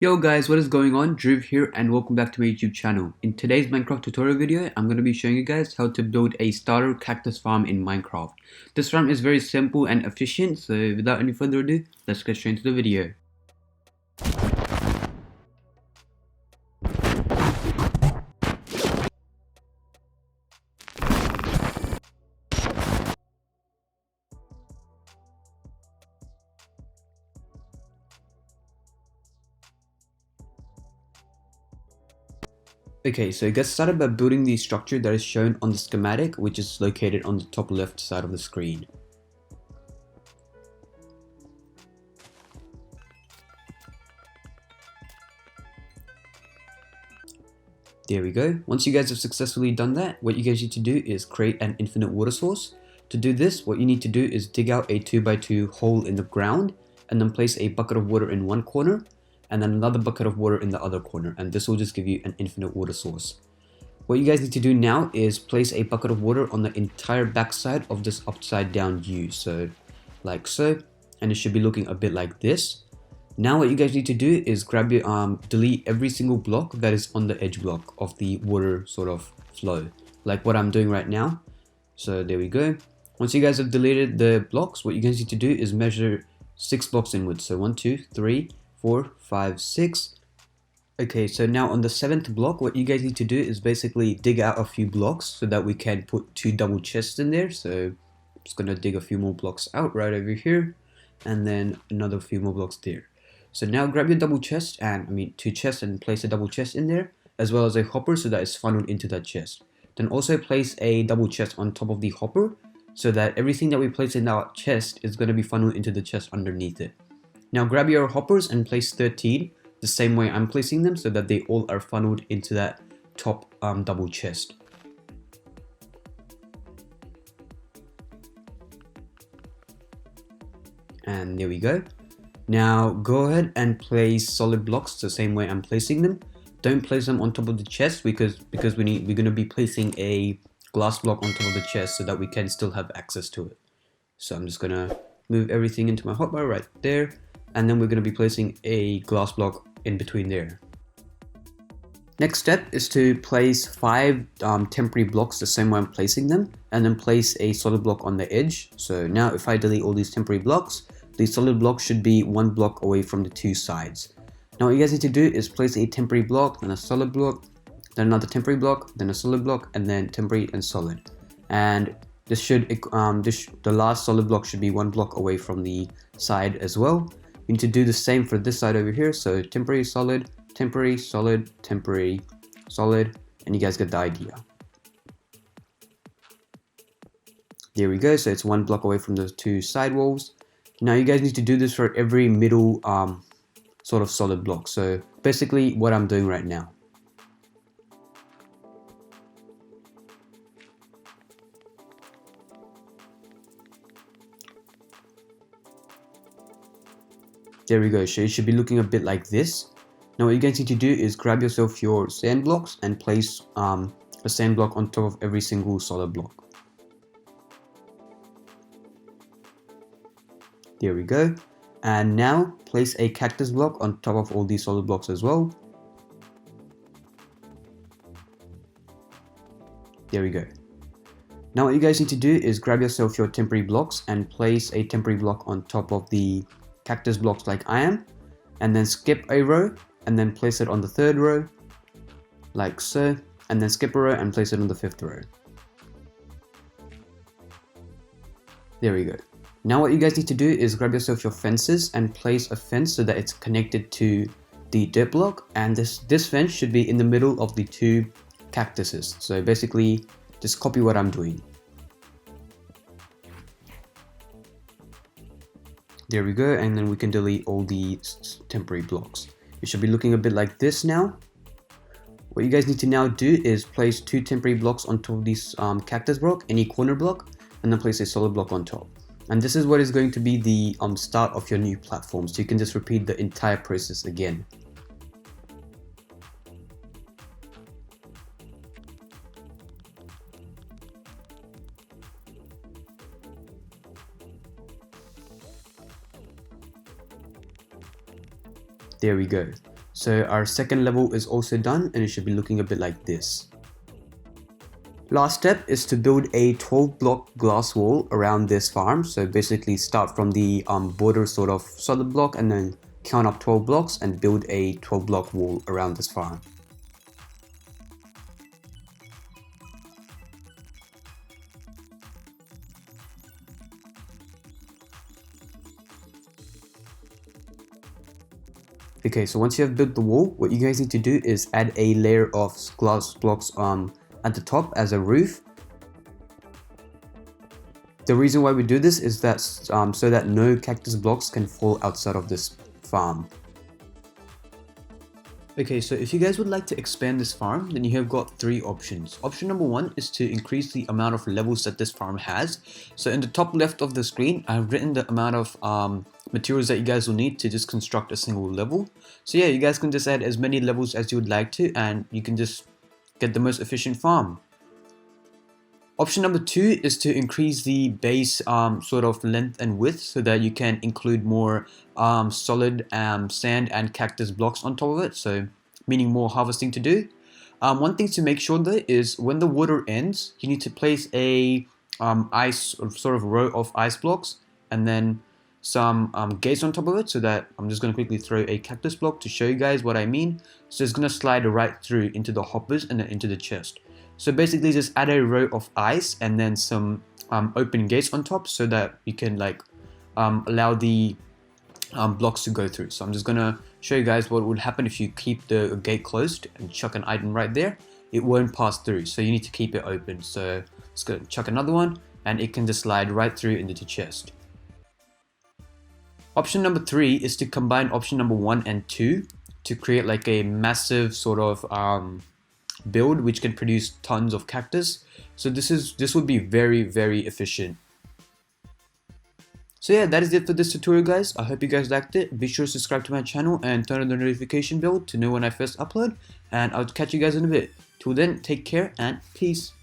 Yo guys, what is going on? Driv here and welcome back to my YouTube channel. In today's Minecraft tutorial video, I'm going to be showing you guys how to build a starter cactus farm in Minecraft. This farm is very simple and efficient, so without any further ado, let's get straight into the video. Okay, so get started by building the structure that is shown on the schematic, which is located on the top left side of the screen. There we go. Once you guys have successfully done that, what you guys need to do is create an infinite water source. To do this, what you need to do is dig out a 2x2 hole in the ground and then place a bucket of water in one corner and then another bucket of water in the other corner, and this will just give you an infinite water source. What you guys need to do now is place a bucket of water on the entire backside of this upside down U, so like so, and it should be looking a bit like this. Now what you guys need to do is grab your delete every single block that is on the edge block of the water sort of flow, like what I'm doing right now. So there we go. Once you guys have deleted the blocks, what you guys need to do is measure 6 blocks inwards. So 1, 2, 3, 4, 5, 6. Okay, so now on the 7th block, what you guys need to do is basically dig out a few blocks so that we can put 2 double chests in there. So I'm just gonna dig a few more blocks out right over here, and then another few more blocks there. So now grab your double chest and 2 chests and place a double chest in there, as well as a hopper so that it's funneled into that chest. Then also place a double chest on top of the hopper so that everything that we place in our chest is going to be funneled into the chest underneath it. Now grab your hoppers and place 13 the same way I'm placing them so that they all are funneled into that top double chest. And there we go. Now go ahead and place solid blocks the same way I'm placing them. Don't place them on top of the chest because we're going to be placing a glass block on top of the chest so that we can still have access to it. So I'm just going to move everything into my hotbar right there, and then we're going to be placing a glass block in between there. Next step is to place 5 temporary blocks the same way I'm placing them, and then place a solid block on the edge. So now if I delete all these temporary blocks, the solid block should be 1 block away from the 2 sides. Now what you guys need to do is place a temporary block, then a solid block, then another temporary block, then a solid block, and then temporary and solid. And this should the last solid block should be 1 block away from the side as well. You need to do the same for this side over here. So temporary, solid, temporary, solid, temporary, solid, and you guys get the idea. There we go. So it's 1 block away from the 2 side walls. Now you guys need to do this for every middle sort of solid block. So basically what I'm doing right now. There we go. So it should be looking a bit like this. Now what you guys need to do is grab yourself your sand blocks and place a sand block on top of every single solid block. There we go. And now place a cactus block on top of all these solid blocks as well. There we go. Now what you guys need to do is grab yourself your temporary blocks and place a temporary block on top of the cactus blocks like I am, and then skip a row and then place it on the 3rd row like so, and then skip a row and place it on the 5th row. There we go. Now what you guys need to do is grab yourself your fences and place a fence so that it's connected to the dirt block, and this fence should be in the middle of the 2 cactuses. So basically just copy what I'm doing. There we go, and then we can delete all the temporary blocks. It should be looking a bit like this now. What you guys need to now do is place 2 temporary blocks on top of this cactus block, any corner block, and then place a solid block on top. And this is what is going to be the start of your new platform, so you can just repeat the entire process again. There we go. So our second level is also done and it should be looking a bit like this. Last step is to build a 12 block glass wall around this farm. So basically start from the border sort of solid block and then count up 12 blocks and build a 12 block wall around this farm. Okay, so once you have built the wall, what you guys need to do is add a layer of glass blocks at the top as a roof. The reason why we do this is that so that no cactus blocks can fall outside of this farm. Okay, so if you guys would like to expand this farm, then you have got three options. Option number one is to increase the amount of levels that this farm has. So in the top left of the screen, I've written the amount of materials that you guys will need to just construct a single level. So yeah, you guys can just add as many levels as you would like to and you can just get the most efficient farm. Option number two is to increase the base sort of length and width so that you can include more solid sand and cactus blocks on top of it, so meaning more harvesting to do. One thing to make sure though is when the water ends, you need to place a ice sort of row of ice blocks and then some gates on top of it, so that I'm just going to quickly throw a cactus block to show you guys what I mean. So it's going to slide right through into the hoppers and then into the chest. So basically just add a row of ice and then some open gates on top so that you can like allow the blocks to go through. So I'm just gonna show you guys what would happen if you keep the gate closed and chuck an item right there. It won't pass through, so you need to keep it open. So let's go chuck another one and it can just slide right through into the chest. Option number three is to combine option number 1 and 2 to create like a massive sort of build which can produce tons of cactus. So this would be very efficient. So yeah, that is it for this tutorial guys. I hope you guys liked it. Be sure to subscribe to my channel and turn on the notification bell to know when I first upload, and I'll catch you guys in a bit. Till then, take care and peace.